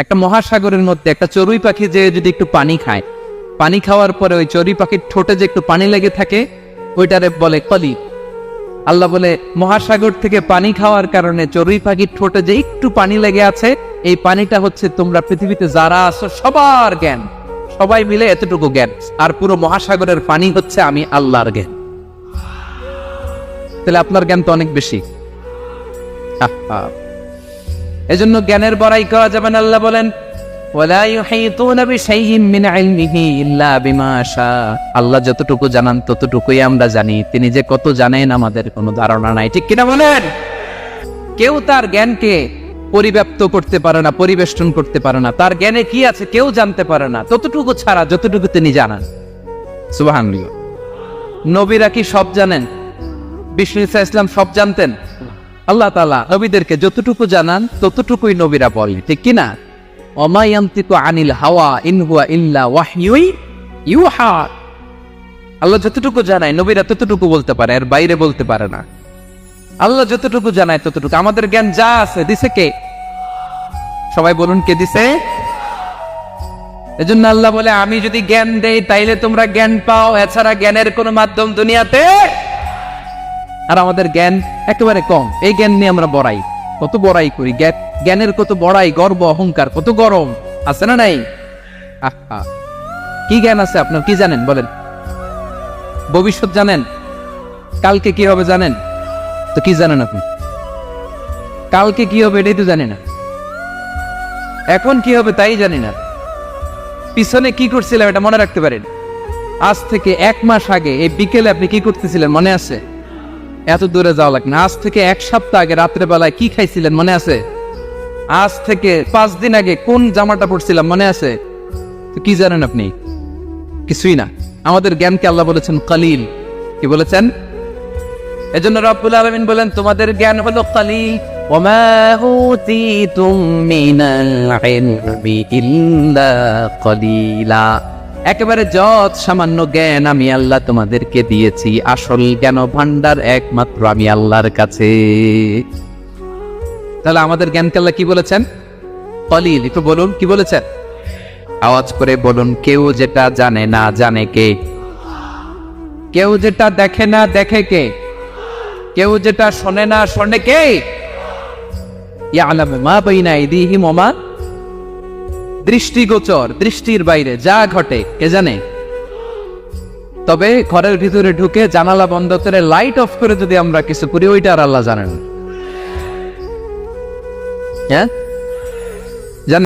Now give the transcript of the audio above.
একটা মহাসাগরের মধ্যে একটা চড়ুই পাখি যে যদি একটু পানি খায়, পানি খাওয়ার পরে ওই চড়ুই পাখির ঠোঁটে যে একটু পানি লেগে থাকে ওইটারে বলে কলিল। আল্লাহ বলে মহাসাগর থেকে পানি খাওয়ার কারণে চড়ুই পাখির ঠোঁটে যে একটু পানি লেগে আছে, এই পানিটা হচ্ছে তোমরা পৃথিবীতে যারা আছো সবার জ্ঞান, সবাই মিলে এতটুকু জ্ঞান, আর পুরো মহাসাগরের পানি হচ্ছে আমি আল্লাহর জ্ঞান। তাহলে আপনার জ্ঞান তো অনেক বেশি। এজন্য জ্ঞানের বড়াই করা যাবে না। আল্লাহ বলেন ওয়ালা ইউহিতুনা বিশাইইন মিন ইলমিহি ইল্লা বিমা শাআ। আল্লাহ যতটুকু জানান ততটুকুই আমরা জানি, তিনি যে কত জানেন আমাদের কোনো ধারণা নাই, ঠিক কিনা বলেন? কেউ তার জ্ঞানকে পরিব্যাপ্ত করতে পারে না, পরিবেষ্টন করতে পারে না, তার জ্ঞানে কি আছে কেউ জানতে পারে না ততটুকু ছাড়া যতটুকু তিনি জানান। সুবহানাল্লাহ। নবীরা কি সব জানেন? বিষ্ণু ঈসা ইসলাম সব জানতেন? আল্লাহ তাআলা নবীদেরকে যতটুকু জানান ততটুকুই নবীরা বলেন, ঠিক কিনা? ওমা ইয়ানতিকু আনিল হাওয়া ইন হুয়া ইল্লা ওয়াহয়ুই ইউহা। আল্লাহ যতটুকু জানায় নবীরা ততটুকু বলতে পারে, এর বাইরে বলতে পারে না। আল্লাহ যতটুকু জানায় ততটুকু। আমাদের জ্ঞান যা আছে দিছে কে? সবাই বলুন, কে দিছে? এজন্য আল্লাহ বলে আমি যদি জ্ঞান দেই তাইলে তোমরা জ্ঞান পাও, এছাড়া জ্ঞানের কোনো মাধ্যম দুনিয়াতে। আর আমাদের জ্ঞান একেবারে কম, এই জ্ঞান নিয়ে আমরা বড়াই, কত বড়াই করি, জ্ঞানের কত বড়াই, গর্ব অহংকার, কত গরম আছে না নাই? কি জ্ঞান আছে আপনার? কি জানেন বলেন? ভবিষ্যৎ জানেন? কালকে কি হবে জানেন? তো কি জানেন আপনি? কালকে কি হবে এটাই তো জানি না, এখন কি হবে তাই জানি না, পিছনে কি করছিলাম এটা মনে রাখতে পারেন? আজ থেকে 1 মাস আগে এই বিকেলে আপনি কি করতেছিলেন মনে আছে? এত দূরে যাওয়া লাগে না। আজ থেকে 1 সপ্তাহ আগে রাত্রে বেলায় কি খাইছিলেন মনে আছে? আজ থেকে 5 দিন আগে কোন জামাটা পরছিলাম মনে আছে? তো কি জানেন আপনি? কিছুই না। আমাদের জ্ঞানকে আল্লাহ বলেছেন কালিল। কি বলেছেন? এজন্য রব্বুল আলামিন বলেন তোমাদের জ্ঞান হলো কালিল। ওমা উতিতুম মিনাল ইলমি ইল্লা কালিলা। একেবারে যত সামান্য জ্ঞান আমি আল্লাহ তোমাদেরকে দিয়েছি, আসল জ্ঞান ভান্ডার একমাত্র আমি আল্লাহর কাছে। তাহলে আমাদের জ্ঞানকে আল্লাহ কি বলেছেন? কালিল। একটু বলুন কি বলেছেন? আওয়াজ করে বলুন। কেউ যেটা জানে না জানে কে? কেউ যেটা দেখে না দেখে কে? কেউ যেটা শোনে না শোনে কে? ইয়ালামু মা বাইনা আইদিহিম ওয়া মা, দৃষ্টিগোচর, দৃষ্টির বাইরে যা ঘটে কে জানে? তবে ঘরের ভিতরে ঢুকে জানালা বন্ধ করে লাইট অফ করে যদি আমরা কিছু করি ওইটা আর আল্লাহ জানেন। হ্যাঁ,